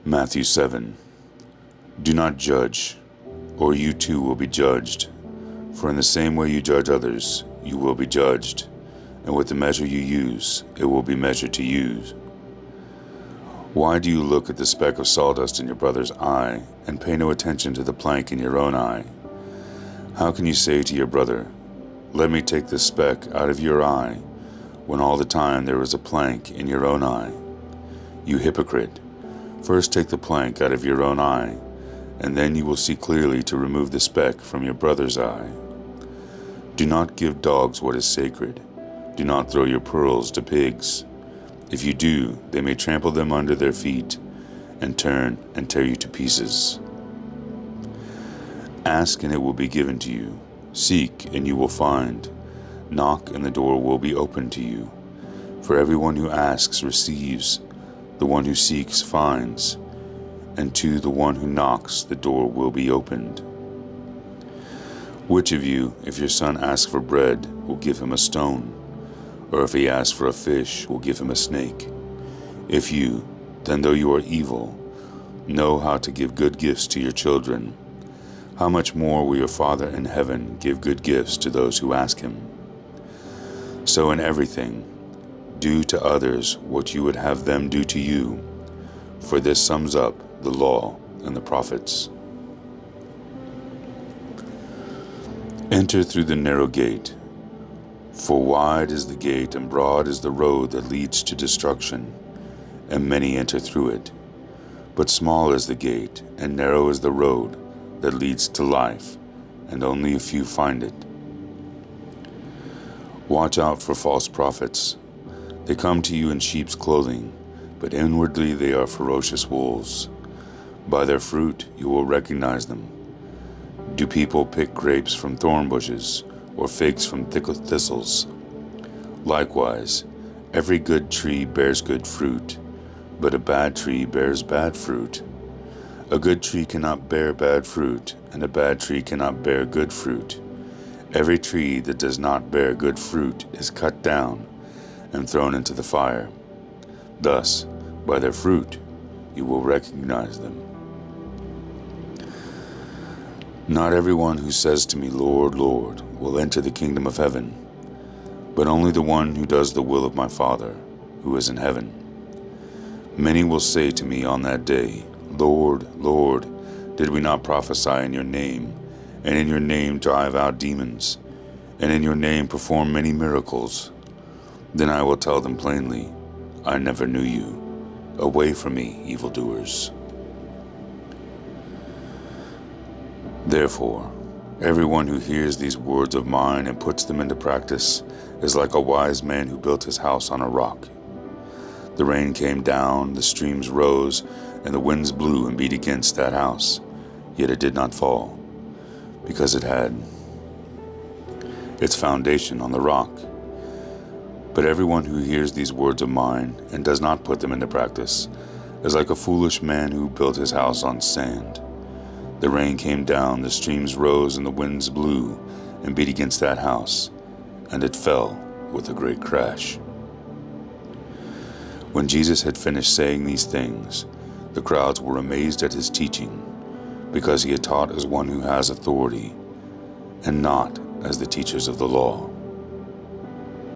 Matthew 7. Do not judge, or you too will be judged. For in the same way you judge others, you will be judged, and with the measure you use, it will be measured to you. Why do you look at the speck of sawdust in your brother's eye, and pay no attention to the plank in your own eye? How can you say to your brother, "Let me take this speck out of your eye," when all the time there is a plank in your own eye? You hypocrite! First take the plank out of your own eye, and then you will see clearly to remove the speck from your brother's eye. Do not give dogs what is sacred. Do not throw your pearls to pigs. If you do, they may trample them under their feet and turn and tear you to pieces. Ask and it will be given to you. Seek and you will find. Knock and the door will be opened to you. For everyone who asks receives, the one who seeks finds, and to the one who knocks the door will be opened. Which of you, if your son asks for bread, will give him a stone? Or if he asks for a fish, will give him a snake? If you, then though you are evil, know how to give good gifts to your children, how much more will your Father in heaven give good gifts to those who ask him? So in everything, do to others what you would have them do to you, for this sums up the law and the prophets. Enter through the narrow gate, for wide is the gate and broad is the road that leads to destruction, and many enter through it. But small is the gate and narrow is the road that leads to life, and only a few find it. Watch out for false prophets. They come to you in sheep's clothing, but inwardly they are ferocious wolves. By their fruit you will recognize them. Do people pick grapes from thorn bushes, or figs from thistles? Likewise, every good tree bears good fruit, but a bad tree bears bad fruit. A good tree cannot bear bad fruit, and a bad tree cannot bear good fruit. Every tree that does not bear good fruit is cut down and thrown into the fire. Thus, by their fruit, you will recognize them. Not everyone who says to me, "Lord, Lord," will enter the kingdom of heaven, but only the one who does the will of my Father, who is in heaven. Many will say to me on that day, "Lord, Lord, did we not prophesy in your name, and in your name drive out demons, and in your name perform many miracles?" Then I will tell them plainly, "I never knew you. Away from me, evildoers." Therefore, everyone who hears these words of mine and puts them into practice is like a wise man who built his house on a rock. The rain came down, the streams rose, and the winds blew and beat against that house, yet it did not fall, because it had its foundation on the rock. But everyone who hears these words of mine and does not put them into practice is like a foolish man who built his house on sand. The rain came down, the streams rose, and the winds blew and beat against that house, and it fell with a great crash. When Jesus had finished saying these things, the crowds were amazed at his teaching, because he had taught as one who has authority, and not as the teachers of the law.